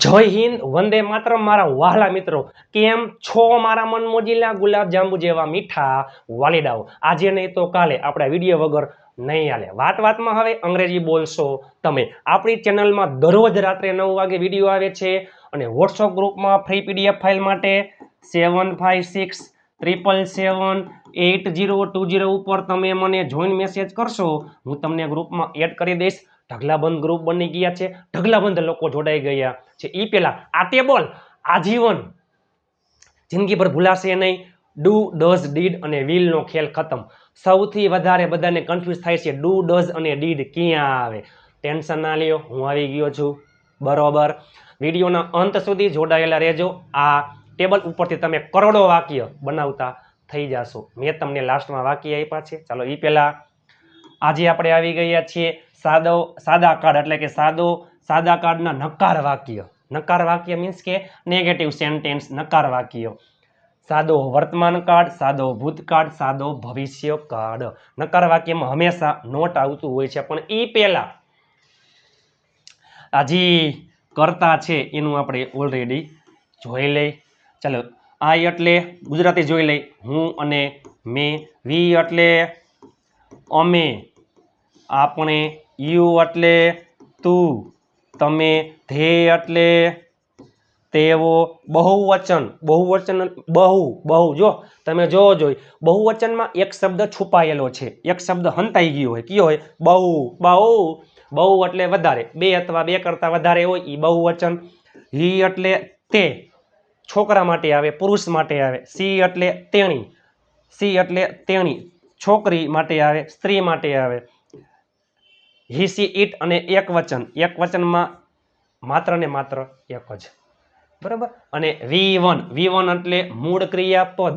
જય હિન્દ, વંદે માતરમ મારા વહાલા મિત્રો. કેમ છો મારા મન મોજીલા ગુલાબ જાંબુ જેવા મીઠા વાલીડાઓ? આજે નહીં તો કાલે આપણા વિડીયો વગર નહીં હાલે. વાતમાં હવે અંગ્રેજી બોલશો તમે. આપણી ચેનલમાં દરરોજ રાત્રે 9 વાગે વિડીયો આવે છે અને વોટ્સઅપ ગ્રુપમાં ફ્રી પીડીએફ ફાઇલ માટે 7567778020 ઉપર તમે મને જોઈન મેસેજ કરશો, હું તમને ગ્રુપમાં એડ કરી દઈશ. ઢગલાબંધ ગ્રુપ બની ગયા છે, ઢગલાબંધ લોકો જોડાઈ ગયા છે. એ પેલા આ ટેબલ આજીવન જિંદગીભર ભૂલાશે નહીં. ડુ, ડઝ, ડીડ અને વિલ નો ખેલ ખતમ. સૌથી વધારે બધાને કન્ફ્યુઝ થાય છે ડુ, ડઝ અને ડીડ ક્યાં આવે. ટેન્શન ના લ્યો, હું આવી ગયો છું. બરોબર, વિડીયોના અંત સુધી જોડાયેલા રહેજો. આ ટેબલ ઉપરથી તમે કરોડો વાક્ય બનાવતા થઈ જશો. મેં તમને લાસ્ટમાં વાક્ય આપ્યા છે. ચાલો એ પહેલા આજે આપણે આવી ગયા છીએ સાદા કાર્ડ એટલે કે સાદા કાર્ડના નકાર વાક્ય. નકાર વાક્ય મીન્સ કે નેગેટિવ સેન્ટેન્સ નકાર વાક્ય. સાદો વર્તમાન કાર્ડ, સાદો ભૂતકાળ, સાદો ભવિષ્ય કાર્ડ. નકાર વાક્યમાં હંમેશા નોટ આવતું હોય છે, પણ એ પહેલા આ જે કરતા છે એનું આપણે ઓલરેડી જોઈ લઈ. ચાલો, આઈ એટલે ગુજરાતી જોઈ લઈ. હું અને મેં. વી એટલે અમે, આપણે. યુ એટલે તું, તમે. ધ્યેય એટલે તેઓ. બહુવચન બહુ જો તમે જોવો જોઈએ બહુવચનમાં એક શબ્દ છુપાયેલો છે, એક શબ્દ હંતાઈ ગયો હોય. કયો હોય? બહુ એટલે વધારે, બે અથવા બે કરતા વધારે હોય એ બહુવચન. હી એટલે તે, છોકરા માટે આવે, પુરુષ માટે આવે. સી એટલે તેણી, છોકરી માટે આવે, સ્ત્રી માટે આવે. હી, સી, ઇટ અને એક વચનમાં માત્ર ને માત્ર એક જ. બરાબર. અને V1 એટલે મૂળ ક્રિયાપદ.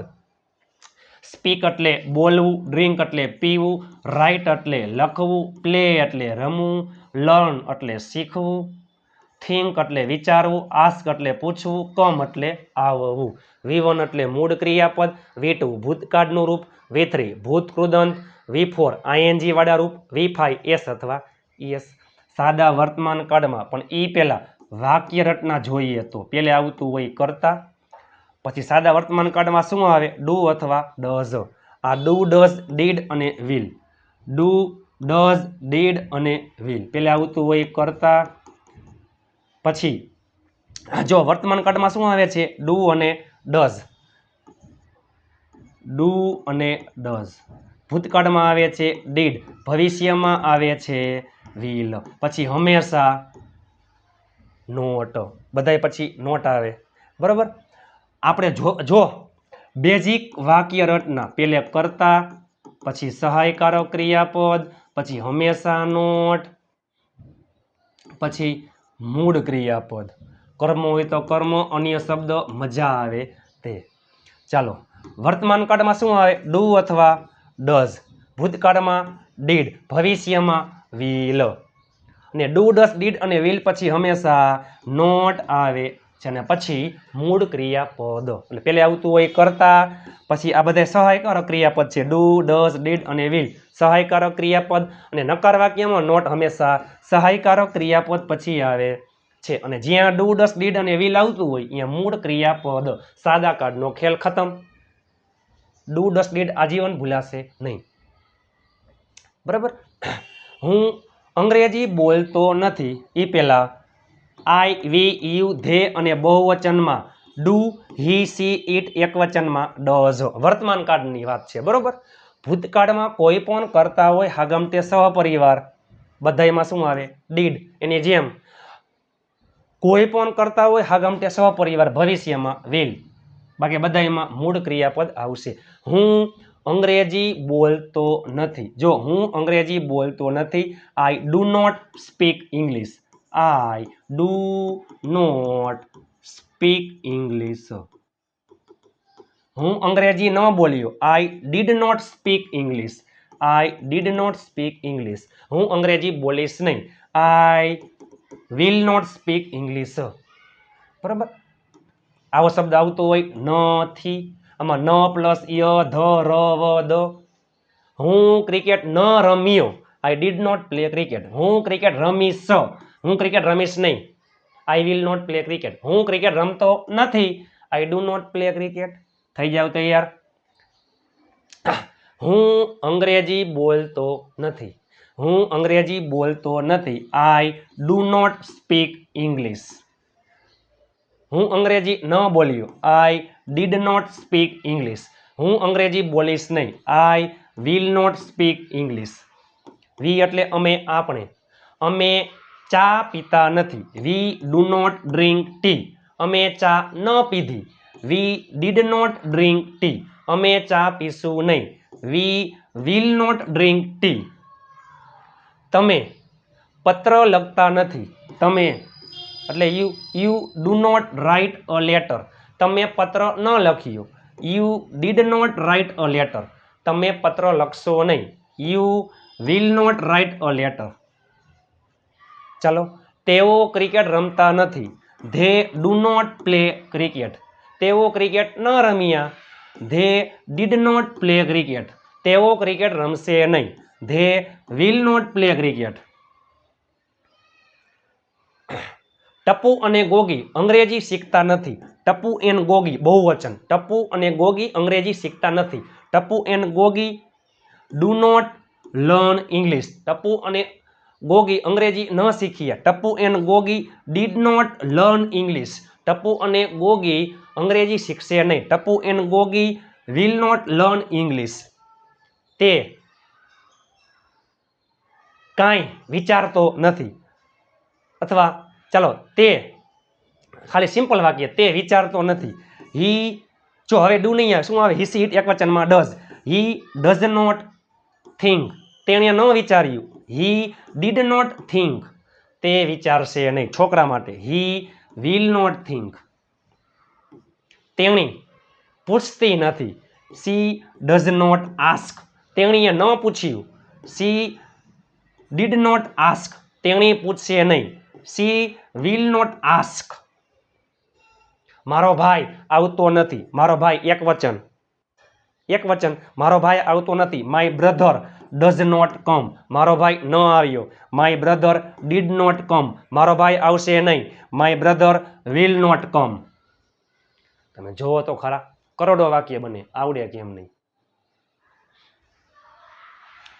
સ્પીક એટલે બોલવું, ડ્રિંક એટલે પીવું, રાઇટ એટલે લખવું, પ્લે એટલે રમવું, લર્ન એટલે શીખવું, થિંક એટલે વિચારવું, આસ્ક એટલે પૂછવું, કમ એટલે આવવું. V1 એટલે મૂળ ક્રિયાપદ. V2 ભૂતકાળનું રૂપ. V3 ભૂતકૃદંત. V4 ING વાળા રૂપ. V5 એસ અથવા એસ. સાદા વર્તમાન કાળમાં પણ એ પહેલા વાક્ય રચના જોઈએ તો પેલે આવતું હોય કરતા, પછી સાદા વર્તમાન કાળમાં શું આવે? ડુ અથવા ડઝ. આ ડુ, ડઝ, ડીડ અને વિલ. ડુ, ડઝ, ડીડ અને વિલ પેલે આવતું હોય કરતા. પછી જો વર્તમાન કાળમાં શું આવે છે? ડુ અને ડઝ. ડુ અને ડઝ. ભૂતકાળમાં આવે છે ડીડ, ભવિષ્યમાં આવે છે વિલ. પછી હંમેશા નોટ, બધાય પછી નોટ આવે. બરાબર. આપણે જો બેઝિક વાક્ય રચના પેલે કરતા, પછી સહાયકારક ક્રિયાપદ, પછી હંમેશા નોટ, પછી મૂળ ક્રિયાપદ. કર્મ હોય તો કર્મ, અન્ય શબ્દ મજા આવે તે. ચાલો, વર્તમાન કાળમાં શું આવે? ડુ અથવા ડઝ. ભૂતકાળમાં ડીડ, ભવિષ્યમાં વિલ. અને ડુ, ડઝ, ડીડ અને વિલ પછી હંમેશા નોટ આવે છે. અને પછી મૂળ ક્રિયાપદ એટલે પેલે આવતું હોય કરતા, પછી આ બધા સહાયકારક ક્રિયાપદ છે. ડુ, ડઝ, ડીડ અને વિલ સહાયકારક ક્રિયાપદ. અને નકાર વાક્યમાં નોટ હંમેશા સહાયકારક ક્રિયાપદ પછી આવે છે. અને જ્યાં ડુ, ડઝ, ડીડ અને વિલ આવતું હોય ત્યાં મૂળ ક્રિયાપદ. સાદા કાર્ડનો ખેલ ખતમ. ડુ, ડઝ, ડીડ આજીવન ભૂલાશે નહીં. બરાબર. હું અંગ્રેજી બોલતો નથી એ પહેલા આઈ, વી, યુ, ધે અને બહુવચનમાં ડુ, હી, સી, ઇટ, એકવચનમાં ડઝ. વર્તમાન કાળની વાત છે. બરોબર. ભૂતકાળમાં કોઈ પણ કરતા હોય હાગમતે સહપરિવાર, બધાયમાં શું આવે? ડીડ. એની જેમ કોઈ પણ કરતા હોય હાગમતે સહપરિવાર, ભવિષ્યમાં વિલ. બાકી બધાયમાં મૂળ ક્રિયાપદ આવશે. હું અંગ્રેજી બોલતો નથી. જો હું અંગ્રેજી બોલતો નથી. I do not speak English. I do not speak English. હું અંગ્રેજી ન બોલ્યો. I did not speak English. I did not speak English. હું અંગ્રેજી બોલીશ નહીં. I will not speak English. બરાબર. આવો શબ્દ આવતો હોય નથી. આમાં ન પ્લસ ય, ધ, ર, વ, દ. હું ક્રિકેટ ન રમ્યો. I did not play cricket. હું ક્રિકેટ રમીશ. હું ક્રિકેટ રમીશ નહીં. I will not play cricket. હું ક્રિકેટ રમતો નથી. I do not play cricket. થઈ જાવ તૈયાર. હું અંગ્રેજી બોલતો નથી. હું અંગ્રેજી બોલતો નથી. I do not speak English. હું અંગ્રેજી ન બોલ્યો. I did not speak English. હું અંગ્રેજી બોલીશ નહીં. I will not speak English. We એટલે અમે, આપણે. અમે ચા પીતા નથી. We do not drink tea. અમે ચા ન પીધી. We did not drink tea. અમે ચા પીશું નહીં. We will not drink tea. તમે પત્ર લખતા નથી. તમે એટલે you do not write a letter. તમે પત્ર ન લખ્યો. You did not write a letter. તમે પત્ર લખશો નહીં. You will not write a letter. ચાલો, તેઓ ક્રિકેટ રમતા નથી. They do not play cricket. તેઓ ક્રિકેટ ન રમ્યા. They did not play cricket. તેઓ ક્રિકેટ રમશે નહીં. They will not play cricket. Tapu અને ગોગી અંગ્રેજી શીખતા નથી. ટપુ એન્ડ ગોગી બહુવચન. ટપુ અને ગોગી અંગ્રેજી શીખતા નથી. Tapu and Gogi do not learn English. Tapu અને ગોગી અંગ્રેજી ન શીખ્યા. Tapu and Gogi did not learn English. Tapu અને ગોગી અંગ્રેજી શીખશે નહીં. Tapu and Gogi will not learn English. તે કાંઈ વિચારતો નથી. અથવા ચાલો, તે ખાલી સિમ્પલ વાક્ય, તે વિચારતો નથી. હી, જો હવે ડુ નહીં આવે, શું આવે? હી સી ઇટ એકવચનમાં does. He does not think. તેણે ન વિચાર્યું. He did not think. તે વિચારશે નહીં. છોકરા માટે હી વિલ નોટ થિંક. તેણી પૂછતી નથી. She does not ask. તેણીએ ન પૂછ્યું. She did not ask. તેણી પૂછશે નહીં. She will not ask. મારો ભાઈ આવતો નથી. મારો ભાઈ એકવચન. એકવચન. મારો ભાઈ આવતો નથી. My brother does not come. મારો ભાઈ ન આવ્યો. My brother did not come. મારો ભાઈ આવશે નહીં. My brother will not come. તમે જોવો તો ખરા, કરોડો વાક્ય બને. આવડે કેમ નહીં?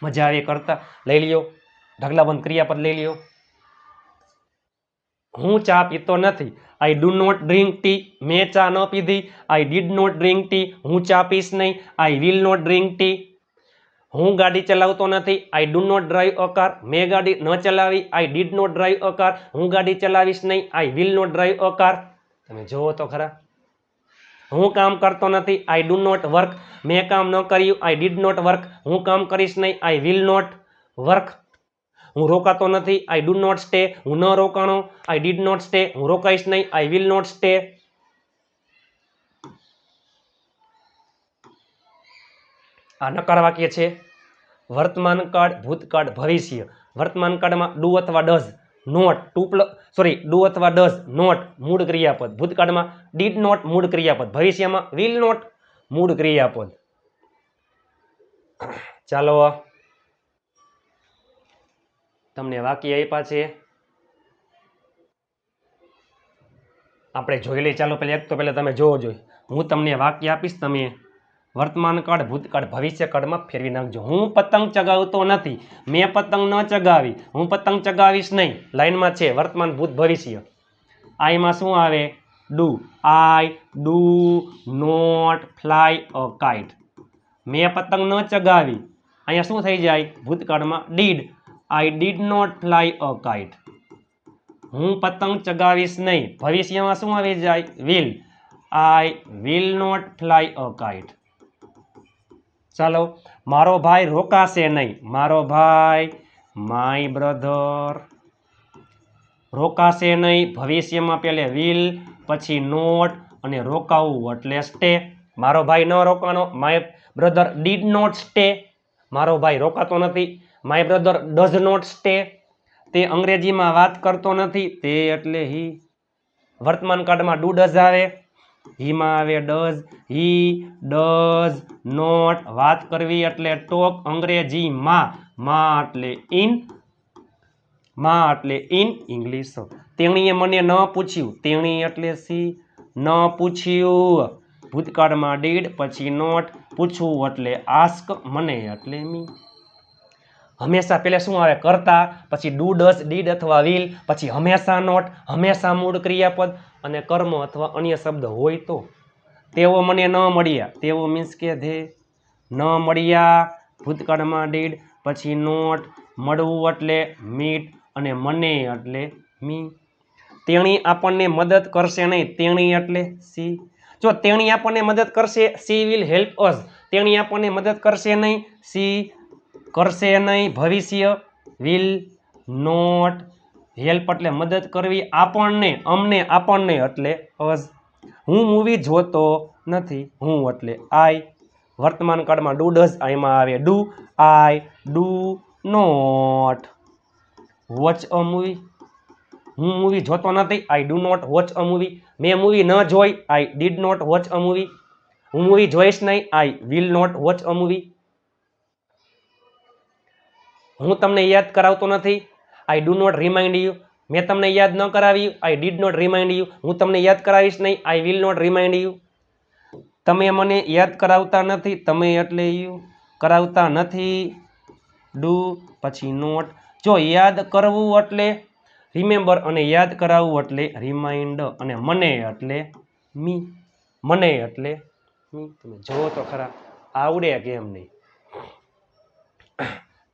મજા આવી કરતા. લઈ લ્યો ઢગલાબંધ ક્રિયાપદ લઈ લ્યો. હું ચા પીતો નથી. I do not drink tea. મેં ચા ન પીધી. I did not drink tea. હું ચા પીશ નહીં. I will not drink tea. હું ગાડી ચલાવતો નથી. I do not drive a car. મેં ગાડી ન ચલાવી. I did not drive a car. હું ગાડી ચલાવીશ નહીં. I will not drive a car. તમે જોવો તો ખરા. હું કામ કરતો નથી. I do not work. મેં કામ ન કર્યું. I did not work. હું કામ કરીશ નહીં. I will not work. હું રોકાતો નથી. I do not stay. હું ન રોકાણો. I did not stay. હું રોકાઈશ નહીં. I will not stay. આ નકાર વાક્ય છે. વર્તમાન કાળ, ભૂતકાળ, ભવિષ્ય. વર્તમાન કાળમાં ડુ અથવા ડઝ નોટ ડુ અથવા ડઝ નોટ મૂળ ક્રિયાપદ. ભૂતકાળમાં ડીડ નોટ મૂળ ક્રિયાપદ. ભવિષ્યમાં વિલ નોટ મૂળ ક્રિયાપદ. ચાલો, તમને વાક્ય આપ્યા છે, આપણે જોઈ લઈએ. ચાલો, પહેલા એક તો પહેલા તમે જોવો જોઈએ. હું તમને વાક્ય આપીશ, તમે વર્તમાન કાળ, ભૂતકાળ, ભવિષ્ય કાળમાં ફેરવી નાખજો. હું પતંગ ચગાવતો નથી. મેં પતંગ ન ચગાવી. હું પતંગ ચગાવીશ નહીં. લાઈનમાં છે વર્તમાન, ભૂત, ભવિષ્ય. આઈમાં શું આવે? Do. I do not fly a kite. મેં પતંગ ન ચગાવી. અહીંયા શું થઈ જાય? ભૂતકાળમાં did. I did not fly a kite. હું પતંગ ચગાવીશ નહીં. ભવિષ્યમાં શું આવી જાય? Will. I will not fly a kite. ચાલો, મારો ભાઈ રોકાશે નહીં. મારો ભાઈ, માય બ્રધર, રોકાશે નહીં. ભવિષ્યમાં પહેલે વિલ, પછી નોટ અને રોકાવું એટલે સ્ટે. મારો ભાઈ ન રોકાનો. My brother did not stay. મારો ભાઈ રોકાતો નથી. My brother does not stay. તે અંગ્રેજીમાં વાત કરતો નથી. તે એટલે હી. વર્તમાન કાળમાં ડુ ડઝ આવે. હીમાં આવે ડઝ. હી ડઝ નોટ વાત કરવી એટલે ટોક. અંગ્રેજીમાં માં એટલે ઇન. માં એટલે ઇન ઇંગ્લિશ. તેણીએ મને ન પૂછ્યું, તેણી એટલે સી, ન પૂછ્યું ભૂતકાળમાં ડીડ, પછી નોટ, પૂછવું એટલે આસ્ક, મને એટલે મી. હંમેશા પહેલા શું આવે? કરતા, પછી ડુ, ડઝ, ડીડ અથવા વિલ, પછી હંમેશા નોટ, હંમેશા મૂળ ક્રિયાપદ અને કર્મ અથવા અન્ય શબ્દ હોય તો. તેઓ મને ન મળ્યા, તેઓ મીન્સ કે ધે, ન મળ્યા ભૂતકાળમાં ડીડ, પછી નોટ, મળવું એટલે મીટ અને મને એટલે મી. તેણી આપણને મદદ કરશે નહીં, તેણી એટલે સી. જો તેણી આપણને મદદ કરશે, સી વિલ હેલ્પ અસ. તેણી આપણને મદદ કરશે નહીં, સી કરશે નહીં. ભવિષ્ય વિલ નોટ હેલ્પ એટલે મદદ કરવી, આપણને, અમને, આપણને એટલે અસ. હું મૂવી જોતો નથી, હું એટલે આઈ. વર્તમાન કાળમાં ડુ, ડઝ, આઈમાં આવે do. I do not watch a movie. હું મૂવી જોતો નથી, I do not watch a movie. મેં મૂવી ન જોઈ, I did not watch a movie. હું મૂવી જોઈશ નહીં, I will not watch a movie. હું તમને યાદ કરાવતો નથી, I do not remind you. મેં તમને યાદ ન કરાવ્યું, I did not remind you. હું તમને યાદ કરાવીશ નહીં, I will not remind you. તમે મને યાદ કરાવતા નથી, તમે એટલે યુ. કરાવતા નથી, ડુ, પછી નોટ. જો યાદ કરવું એટલે રિમેમ્બર અને યાદ કરાવવું એટલે રિમાઇન્ડ અને મને એટલે મી. મને એટલે મી. તમે જુઓ તો ખરા આવડે કેમ નહીં.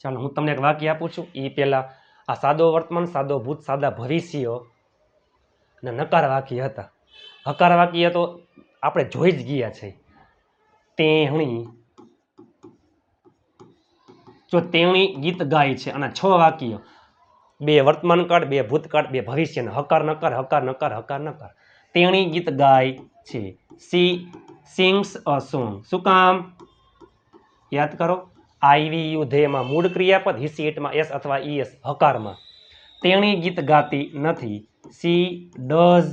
ચાલો હું તમને એક વાક્ય આપું છું. એ પહેલાં આ સાદો વર્તમાન, સાદો ભૂત, સાદા ભવિષ્ય અને નકાર વાક્ય હતા. હકાર વાક્ય તો આપણે જોઈ જ ગયા છે. તેણી, જો તેણી ગીત ગાય છે, અને 6 વાક્ય, 2 વર્તમાન કાળ, 2 ભૂતકાળ, 2 ભવિષ્યના. હકાર નકાર, હકાર નકાર, હકાર નકાર. તેણી ગીત ગાય છે, સી સિંગ્સ અ સોંગ. શું કામ? યાદ કરો, આઈ વી યુ ધેમાં મૂળ ક્રિયાપદ, હિસી ઇટમાં એસ અથવા ઈએસ હકારમાં. તેણી ગીત ગાતી નથી, she does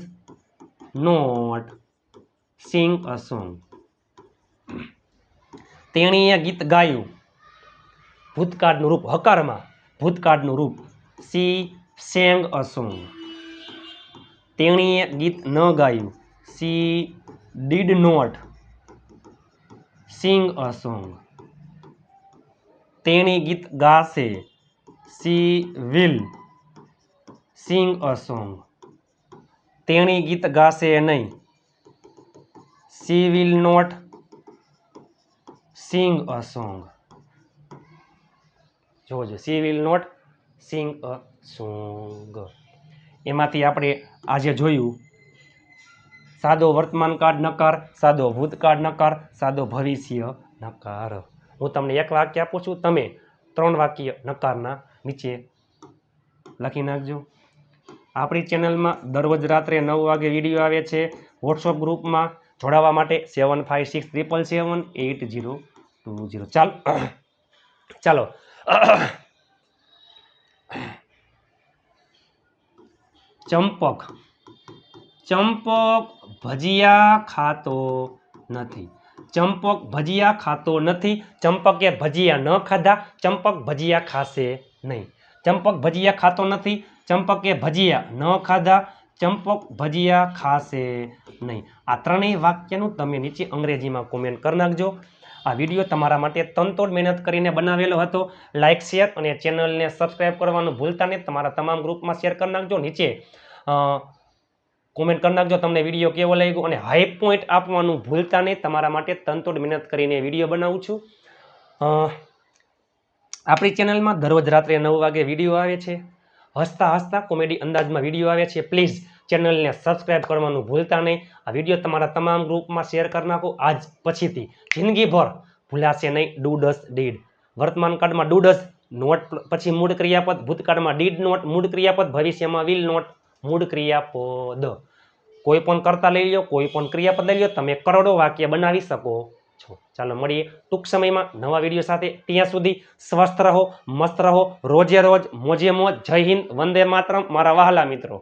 not sing a song. તેણીએ ગીત ગાયું, ભૂતકાળનું રૂપ હકારમાં, ભૂતકાળનું રૂપ, સી સેંગ અ સોંગ. તેણીએ ગીત ન ગાયું, she did not sing a song. તેણી ગીત ગાશે, she will sing a song. તેણી ગીત ગાશે નહીં, she will not sing a song. જોજો, she will not sing a song. એમાંથી આપણે આજે જોયું સાદો વર્તમાન કાળ નકાર, સાદો ભૂતકાળ નકાર, સાદો ભવિષ્ય નકાર. હું તમને એક વાક્ય આપું છું, તમે 3 વાક્ય નકારના નીચે લખી નાખજો. આપણી ચેનલમાં દરરોજ રાત્રે 9 વાગે વિડીયો આવે છે. વોટ્સઅપ ગ્રુપમાં જોડાવા માટે 7567778020. ચાલો ચંપક, ચંપક ભજીયા ખાતો નથી. ચંપક ભજીયા ખાતો નથી. ચંપકે ભજીયા ન ખાધા, ચંપક ભજીયા ખાશે નહીં. ચંપક ભજીયા ખાતો નથી, ચંપકે ભજીયા ન ખાધા, ચંપક ભજીયા ખાશે નહીં. આ ત્રણેય વાક્યનું તમે નીચે અંગ્રેજીમાં કોમેન્ટ કરી નાખજો. આ વિડીયો તમારા માટે તનતોડ મહેનત કરીને બનાવેલો હતો. લાઇક, શેર અને ચેનલને સબસ્ક્રાઈબ કરવાનું ભૂલતા નહીં. તમારા તમામ ગ્રુપમાં શેર કરી નાખજો. નીચે કોમેન્ટ કરી નાખજો તમને વિડીયો કેવો લાગ્યો, અને હાઈ પોઈન્ટ આપવાનું ભૂલતા નહીં. તમારા માટે તનતોડ મહેનત કરીને વિડીયો બનાવું છું. આપણી ચેનલમાં દરરોજ રાત્રે 9 વાગે વિડીયો આવે છે. હસતા હસતા કોમેડી અંદાજમાં વિડીયો આવે છે. પ્લીઝ ચેનલને સબસ્ક્રાઈબ કરવાનું ભૂલતા નહીં. આ વિડીયો તમારા તમામ ગ્રુપમાં શેર કરી નાખો. આજ પછીથી જિંદગીભર ભૂલાશે નહીં ડુ, ડઝ, ડીડ. વર્તમાન કાળમાં ડુ, ડઝ નોટ પછી મૂળ ક્રિયાપદ, ભૂતકાળમાં ડીડ નોટ મૂળ ક્રિયાપદ, ભવિષ્યમાં વિલ નોટ મૂળ ક્રિયાપદ. કોઈ પણ કરતા લઈ લો, કોઈ પણ ક્રિયાપદ લઈ લો, તમે કરોડો વાક્ય બનાવી શકો છો. ચાલો મળીએ ટૂંક સમયમાં નવા વિડીયો સાથે. ત્યાં સુધી સ્વસ્થ રહો, મસ્ત રહો, રોજે રોજ મોજે મોજ. જય હિન્દ, વંદે માતરમ મારા વહાલા મિત્રો.